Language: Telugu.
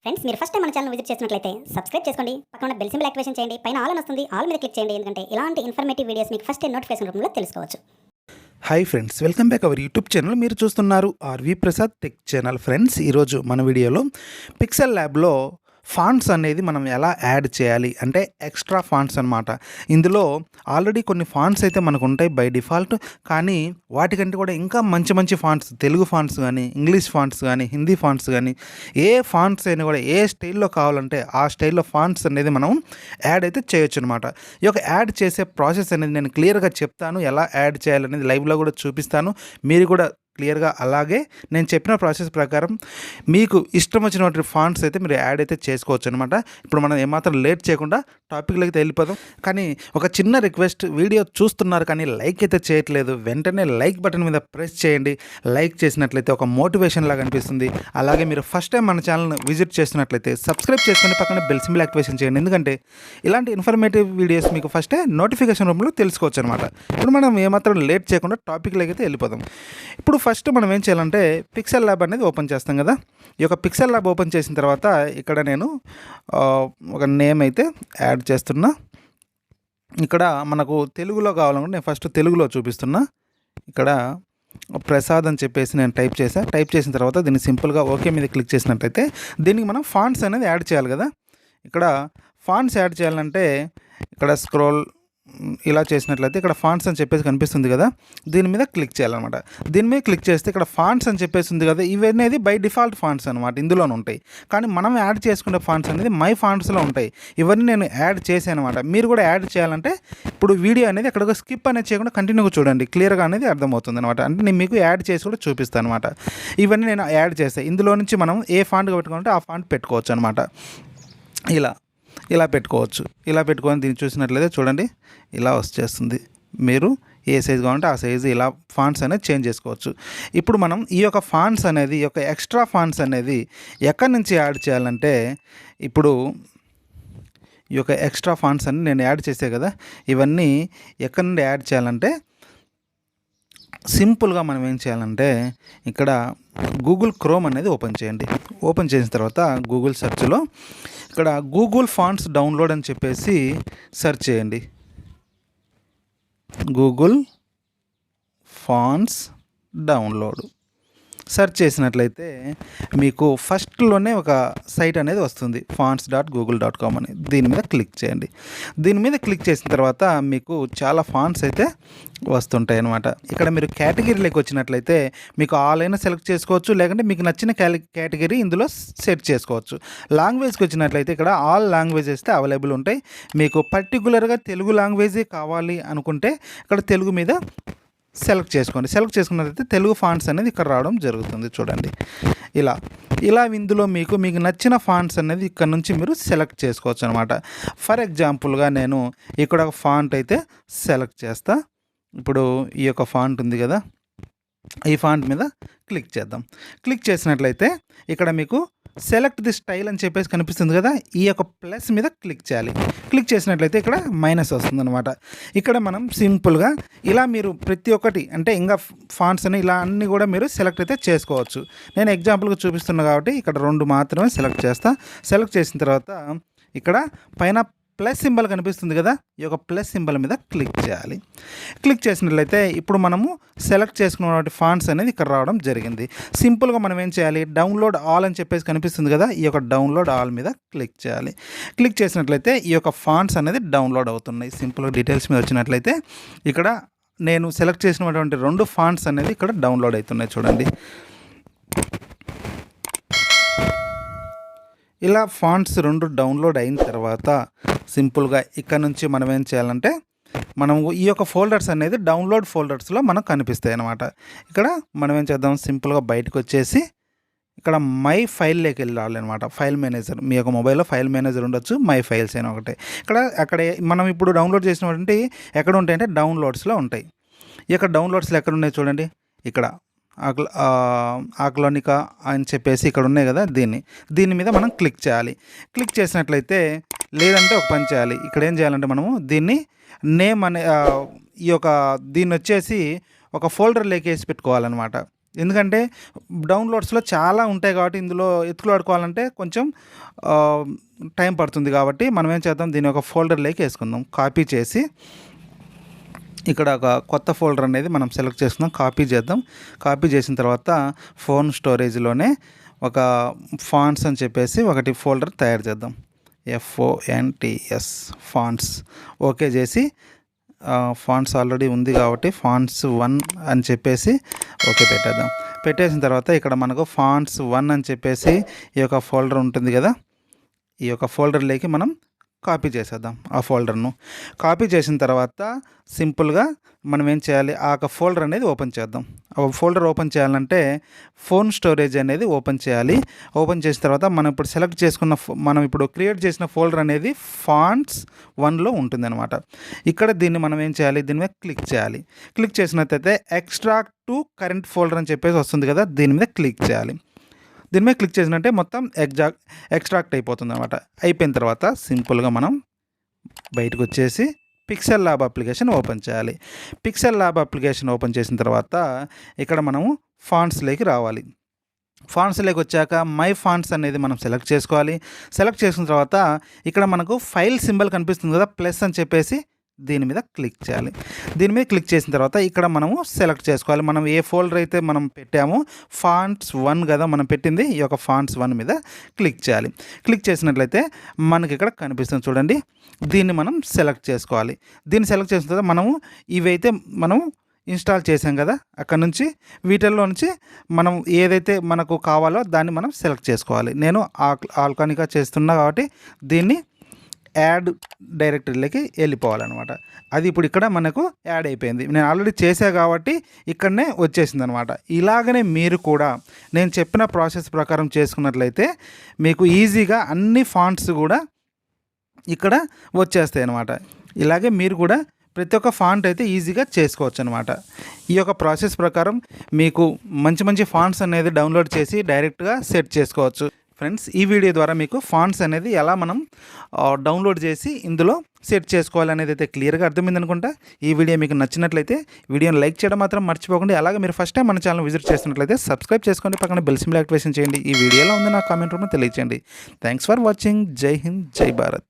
ఫ్రెండ్స్ మీరు ఫస్ట్ టైం మన ఛానల్ విజిట్ చేసినట్లయితే సబ్స్క్రైబ్ చేసుకోండి. పక్కన ఉన్న బెల్ సింబల్ యాక్టివేషన్ చేయండి. పైన ఆల్ అని వస్తుంది. ఆల్ మీద క్లిక్ చేయండి. ఎందుకంటే ఇలాంటి ఇన్ఫర్మేటివ్ వీడియోస్ మీకు ఫస్ట్ నోటిఫికేషన్ రూపంలో తెలుసుకోవచ్చు. Hi friends, welcome back our YouTube channel. మీరు చూస్తున్నారు RV Prasad tech channel. Friends, ఈరోజు మన వీడియోలో పిక్సెల్ ల్యాబ్లో ఫాంట్స్ అనేది మనం ఎలా యాడ్ చేయాలి అంటే ఎక్స్ట్రా ఫాంట్స్ అనమాట. ఇందులో ఆల్రెడీ కొన్ని ఫాంట్స్ అయితే మనకు ఉంటాయి బై డిఫాల్ట్, కానీ వాటికంటే కూడా ఇంకా మంచి మంచి ఫాంట్స్, తెలుగు ఫాంట్స్ కానీ, ఇంగ్లీష్ ఫాంట్స్ కానీ, హిందీ ఫాంట్స్ కానీ, ఏ ఫాంట్స్ అయినా కూడా ఏ స్టైల్లో కావాలంటే ఆ స్టైల్లో ఫాంట్స్ అనేది మనం యాడ్ అయితే చేయొచ్చు అనమాట. ఈ యొక్క యాడ్ చేసే ప్రాసెస్ అనేది నేను క్లియర్గా చెప్తాను. ఎలా యాడ్ చేయాలనేది లైవ్లో కూడా చూపిస్తాను. మీరు కూడా క్లియర్గా అలాగే నేను చెప్పిన ప్రాసెస్ ప్రకారం మీకు ఇష్టం వచ్చినటువంటి ఫాంట్స్ అయితే మీరు యాడ్ అయితే చేసుకోవచ్చు అనమాట. ఇప్పుడు మనం ఏమాత్రం లేట్ చేయకుండా టాపిక్లోకి అయితే వెళ్ళిపోదాం. కానీ ఒక చిన్న రిక్వెస్ట్, వీడియో చూస్తున్నారు కానీ లైక్ అయితే చేయట్లేదు. వెంటనే లైక్ బటన్ మీద ప్రెస్ చేయండి. లైక్ చేసినట్లయితే ఒక మోటివేషన్ లాగా అనిపిస్తుంది. అలాగే మీరు ఫస్ట్ టైం మన ఛానల్ని విజిట్ చేస్తున్నట్లయితే సబ్స్క్రైబ్ చేసుకుని పక్కన బెల్ సింబల్ యాక్టివేషన్ చేయండి. ఎందుకంటే ఇలాంటి ఇన్ఫర్మేటివ్ వీడియోస్ మీకు ఫస్టే నోటిఫికేషన్ రూపంలో తెలుసుకోవచ్చు అనమాట. ఇప్పుడు మనం ఏమాత్రం లేట్ చేయకుండా టాపిక్లోకి అయితే వెళ్ళిపోదాం. ఇప్పుడు ఫస్ట్ మనం ఏం చేయాలంటే పిక్సెల్ ల్యాబ్ అనేది ఓపెన్ చేస్తాం కదా. ఈ యొక్క పిక్సెల్ ల్యాబ్ ఓపెన్ చేసిన తర్వాత ఇక్కడ నేను ఒక నేమ్ అయితే యాడ్ చేస్తున్నా. ఇక్కడ మనకు తెలుగులో కావాలనుకుంటే నేను ఫస్ట్ తెలుగులో చూపిస్తున్నా. ఇక్కడ ప్రసాద్ అని చెప్పేసి నేను టైప్ చేసిన తర్వాత దీన్ని సింపుల్గా ఓకే మీద క్లిక్ చేసినట్లయితే దీనికి మనం ఫాంట్స్ అనేది యాడ్ చేయాలి కదా. ఇక్కడ ఫాంట్స్ యాడ్ చేయాలంటే ఇక్కడ స్క్రోల్ ఇలా చేసినట్లయితే ఇక్కడ ఫాంట్స్ అని చెప్పేసి కనిపిస్తుంది కదా, దీని మీద క్లిక్ చేయాలన్నమాట. దీని మీద క్లిక్ చేస్తే ఇక్కడ ఫాంట్స్ అని చెప్పేసి ఉంది కదా, ఇవన్నీ బై డిఫాల్ట్ ఫాంట్స్ అనమాట, ఇందులోనే ఉంటాయి. కానీ మనం యాడ్ చేసుకునే ఫాంట్స్ అనేది మై ఫాంట్స్లో ఉంటాయి. ఇవన్నీ నేను యాడ్ చేశాను అనమాట. మీరు కూడా యాడ్ చేయాలంటే ఇప్పుడు వీడియో అనేది అక్కడ స్కిప్ అనేది చేయకుండా కంటిన్యూగా చూడండి, క్లియర్గా అనేది అర్థమవుతుంది అనమాట. అంటే నేను మీకు యాడ్ చేసి కూడా చూపిస్తాను అనమాట. ఇవన్నీ నేను యాడ్ చేస్తాను. ఇందులో నుంచి మనం ఏ ఫాంట్ పెట్టుకుంటే ఆ ఫాంట్ పెట్టుకోవచ్చు అనమాట. ఇలా పెట్టుకోవచ్చు. ఇలా పెట్టుకొని దీన్ని చూసినట్లయితే చూడండి ఇలా వచ్చేస్తుంది. మీరు ఏ సైజు కావాలంటే ఆ సైజు ఇలా ఫాంట్స్ అనేది చేంజ్ చేసుకోవచ్చు. ఇప్పుడు మనం ఈ యొక్క ఫాంట్స్ అనేది, ఈ యొక్క ఎక్స్ట్రా ఫాంట్స్ అనేది ఎక్కడి నుంచి యాడ్ చేయాలంటే, ఇప్పుడు ఈ యొక్క ఎక్స్ట్రా ఫాంట్స్ అన్ని నేను యాడ్ చేసే కదా, ఇవన్నీ ఎక్కడి నుండి యాడ్ చేయాలంటే సింపుల్గా మనం ఏం చేయాలంటే ఇక్కడ గూగుల్ క్రోమ్ అనేది ఓపెన్ చేయండి. ఓపెన్ చేసిన తర్వాత గూగుల్ సెర్చ్లో ఇక్కడ గూగుల్ ఫాంట్స్ డౌన్లోడ్ అని చెప్పేసి సెర్చ్ చేయండి. గూగుల్ ఫాంట్స్ డౌన్లోడ్ సెర్చ్ చేసినట్లయితే మీకు ఫస్ట్లోనే ఒక సైట్ అనేది వస్తుంది, fonts.google.com అని. దీని మీద క్లిక్ చేయండి. దీని మీద క్లిక్ చేసిన తర్వాత మీకు చాలా ఫాంట్స్ అయితే వస్తుంటాయి అన్నమాట. ఇక్కడ మీరు కేటగిరీలోకి వచ్చినట్లయితే మీకు ఆల్ అయినా సెలెక్ట్ చేసుకోవచ్చు, లేకుంటే మీకు నచ్చిన కేటగిరీ ఇందులో సెట్ చేసుకోవచ్చు. లాంగ్వేజ్కి వచ్చినట్లయితే ఇక్కడ ఆల్ లాంగ్వేజెస్ అవైలబుల్ ఉంటాయి. మీకు పర్టికులర్గా తెలుగు లాంగ్వేజే కావాలి అనుకుంటే ఇక్కడ తెలుగు మీద సెలెక్ట్ చేసుకోండి. సెలెక్ట్ చేసుకున్నట్లయితే తెలుగు ఫాంట్స్ అనేది ఇక్కడ రావడం జరుగుతుంది. చూడండి ఇలా ఇందులో మీకు నచ్చిన ఫాంట్స్ అనేది ఇక్కడ నుంచి మీరు సెలెక్ట్ చేసుకోవచ్చు అనమాట. ఫర్ ఎగ్జాంపుల్గా నేను ఇక్కడ ఒక ఫాంట్ అయితే సెలెక్ట్ చేస్తా. ఇప్పుడు ఈ యొక్క ఫాంట్ ఉంది కదా, ఈ ఫాంట్ మీద క్లిక్ చేద్దాం. క్లిక్ చేసినట్లయితే ఇక్కడ మీకు సెలెక్ట్ ది స్టైల్ అని చెప్పేసి కనిపిస్తుంది కదా, ఈ యొక్క ప్లస్ మీద క్లిక్ చేయాలి. క్లిక్ చేసినట్లయితే ఇక్కడ మైనస్ వస్తుంది అనమాట. ఇక్కడ మనం సింపుల్గా ఇలా మీరు ప్రతి ఒక్కటి అంటే ఇంకా ఫాంట్స్ అని ఇలా అన్నీ కూడా మీరు సెలెక్ట్ అయితే చేసుకోవచ్చు. నేను ఎగ్జాంపుల్గా చూపిస్తున్నా కాబట్టి ఇక్కడ 2 మాత్రమే సెలెక్ట్ చేస్తా. సెలెక్ట్ చేసిన తర్వాత ఇక్కడ పైన ప్లస్ సింబల్ కనిపిస్తుంది కదా, ఈ యొక్క ప్లస్ సింబల్ మీద క్లిక్ చేయాలి. క్లిక్ చేసినట్లయితే ఇప్పుడు మనము సెలెక్ట్ చేసుకున్నటువంటి ఫాంట్స్ అనేది ఇక్కడ రావడం జరిగింది. సింపుల్గా మనం ఏం చేయాలి, డౌన్లోడ్ ఆల్ అని చెప్పేసి కనిపిస్తుంది కదా, ఈ యొక్క డౌన్లోడ్ ఆల్ మీద క్లిక్ చేయాలి. క్లిక్ చేసినట్లయితే ఈ యొక్క ఫాంట్స్ అనేది డౌన్లోడ్ అవుతున్నాయి. సింపుల్గా డీటెయిల్స్ మీద వచ్చినట్లయితే ఇక్కడ నేను సెలెక్ట్ చేసినటువంటి 2 ఫాంట్స్ అనేది ఇక్కడ డౌన్లోడ్ అవుతున్నాయి. చూడండి ఇలా ఫాంట్స్ 2 డౌన్లోడ్ అయిన తర్వాత సింపుల్గా ఇక్కడ నుంచి మనం ఏం చేయాలంటే ఈ యొక్క ఫోల్డర్స్ అనేది డౌన్లోడ్ ఫోల్డర్స్లో మనకు కనిపిస్తాయి అన్నమాట. ఇక్కడ మనం ఏం చేద్దాం, సింపుల్గా బయటకు వచ్చేసి ఇక్కడ మై ఫైల్లోకి వెళ్ళాలి అనమాట. ఫైల్ మేనేజర్, మీ యొక్క మొబైల్లో ఫైల్ మేనేజర్ ఉండొచ్చు, మై ఫైల్స్ అయినా ఒకటే. అక్కడ మనం ఇప్పుడు డౌన్లోడ్ చేసినటువంటి ఎక్కడ ఉంటాయంటే డౌన్లోడ్స్లో ఉంటాయి. ఈ యొక్క డౌన్లోడ్స్లో ఎక్కడ ఉన్నాయి చూడండి, ఇక్కడ ఆక్లోనికా అని చెప్పేసి ఇక్కడ ఉన్నాయి కదా, దీని మీద మనం క్లిక్ చేయాలి. క్లిక్ చేసినట్లయితే లేదంటే ఒక పని చేయాలి. ఇక్కడ ఏం చేయాలంటే మనము దీన్ని నేమ్ అనే దీన్ని వచ్చేసి ఒక ఫోల్డర్లోకి వేసి పెట్టుకోవాలన్నమాట. ఎందుకంటే డౌన్లోడ్స్లో చాలా ఉంటాయి కాబట్టి ఇందులో ఎత్తుకులాడుకోవాలంటే కొంచెం టైం పడుతుంది కాబట్టి మనం ఏం చేద్దాం, దీని ఒక ఫోల్డర్లోకి వేసుకుందాం. కాపీ చేసి ఇక్కడ ఒక కొత్త ఫోల్డర్ అనేది మనం సెలెక్ట్ చేసుకుందాం. కాపీ చేద్దాం. కాపీ చేసిన తర్వాత ఫోన్ స్టోరేజ్లోనే ఒక ఫాంట్స్ అని చెప్పేసి ఒకటి ఫోల్డర్ తయారు చేద్దాం. FONTS ఫాంట్స్ ఓకే చేసి, ఫాంట్స్ ఆల్రెడీ ఉంది కాబట్టి ఫాంట్స్ 1 అని చెప్పేసి ఓకే పెట్టేద్దాం. పెట్టేసిన తర్వాత ఇక్కడ మనకు ఫాంట్స్ 1 అని చెప్పేసి ఈ యొక్క ఫోల్డర్ ఉంటుంది కదా, ఈ యొక్క ఫోల్డర్లోకి మనం కాపీ చేసేద్దాం. ఆ ఫోల్డర్ను కాపీ చేసిన తర్వాత సింపుల్గా మనం ఏం చేయాలి, ఆ యొక్క ఫోల్డర్ అనేది ఓపెన్ చేద్దాం. ఆ ఫోల్డర్ ఓపెన్ చేయాలంటే ఫోన్ స్టోరేజ్ అనేది ఓపెన్ చేయాలి. ఓపెన్ చేసిన తర్వాత మనం ఇప్పుడు సెలెక్ట్ చేసుకున్న మనం ఇప్పుడు క్రియేట్ చేసిన ఫోల్డర్ అనేది ఫాంట్స్ 1లో ఉంటుందన్నమాట. ఇక్కడ దీన్ని మనం ఏం చేయాలి, దీని మీద క్లిక్ చేయాలి. క్లిక్ చేసినట్లయితే ఎక్స్ట్రాక్ట్ టు కరెంట్ ఫోల్డర్ అని చెప్పేసి వస్తుంది కదా, దీని మీద క్లిక్ చేయాలి. దీని మీద క్లిక్ చేసినట్టే మొత్తం ఎక్స్ట్రాక్ట్ అయిపోతుంది అనమాట. అయిపోయిన తర్వాత సింపుల్గా మనం బయటకు వచ్చేసి పిక్సెల్ అప్లికేషన్ ఓపెన్ చేయాలి. పిక్సెల్ అప్లికేషన్ ఓపెన్ చేసిన తర్వాత ఇక్కడ మనము ఫాంట్స్లోకి రావాలి. ఫాంట్స్లోకి వచ్చాక మై ఫాంట్స్ అనేది మనం సెలెక్ట్ చేసుకోవాలి. సెలెక్ట్ చేసిన తర్వాత ఇక్కడ మనకు ఫైల్ సింబల్ కనిపిస్తుంది కదా, ప్లస్ అని చెప్పేసి దీని మీద క్లిక్ చేయాలి. దీని మీద క్లిక్ చేసిన తర్వాత ఇక్కడ మనము సెలెక్ట్ చేసుకోవాలి. మనం ఏ ఫోల్డర్ అయితే మనం పెట్టామో ఫాంట్స్ 1 కదా మనం పెట్టింది, ఈ యొక్క ఫాంట్స్ 1 మీద క్లిక్ చేయాలి. క్లిక్ చేసినట్లయితే మనకి ఇక్కడ కనిపిస్తుంది చూడండి, దీన్ని మనం సెలెక్ట్ చేసుకోవాలి. దీన్ని సెలెక్ట్ చేసిన తర్వాత మనము ఇవైతే మనం ఇన్స్టాల్ చేసాం కదా, అక్కడ నుంచి వీటిల్లో నుంచి మనం ఏదైతే మనకు కావాలో దాన్ని మనం సెలెక్ట్ చేసుకోవాలి. నేను ఆల్కానికా చేస్తున్నా కాబట్టి దీన్ని యాడ్ డైరెక్టరీలోకి వెళ్ళిపోవాలన్నమాట. అది ఇప్పుడు ఇక్కడ మనకు యాడ్ అయిపోయింది. నేను ఆల్రెడీ చేసా కాబట్టి ఇక్కడనే వచ్చేసింది అనమాట. ఇలాగనే మీరు కూడా నేను చెప్పిన ప్రాసెస్ ప్రకారం చేసుకున్నట్లయితే మీకు ఈజీగా అన్ని ఫాంట్స్ కూడా ఇక్కడ వచ్చేస్తాయి అన్నమాట. ఇలాగే మీరు కూడా ప్రతి ఒక్క ఫాంట్ అయితే ఈజీగా చేసుకోవచ్చు అనమాట. ఈ యొక్క ప్రాసెస్ ప్రకారం మీకు మంచి మంచి ఫాంట్స్ అనేది డౌన్లోడ్ చేసి డైరెక్ట్గా సెట్ చేసుకోవచ్చు. ఫ్రెండ్స్, ఈ వీడియో ద్వారా మీకు ఫాంట్స్ అనేది ఎలా మనం డౌన్లోడ్ చేసి ఇందులో సెట్ చేసుకోవాలి అనేది అయితే క్లియర్గా అర్థమైంది అనుకుంటా. ఈ వీడియో మీకు నచ్చినట్లయితే వీడియోని లైక్ చేయడం మాత్రం మర్చిపోకండి. అలాగే మీరు ఫస్ట్ టైం మన ఛానల్ విజిట్ చేస్తున్నట్లయితే సబ్స్క్రైబ్ చేసుకోండి, పక్కన బెల్ సింబల్ యాక్టివేషన్ చేయండి. ఈ వీడియోలో ఉంది నా కామెంట్ రూమ్లో తెలియజేయండి. Thanks for watching. జై హింద్, జై భారత్.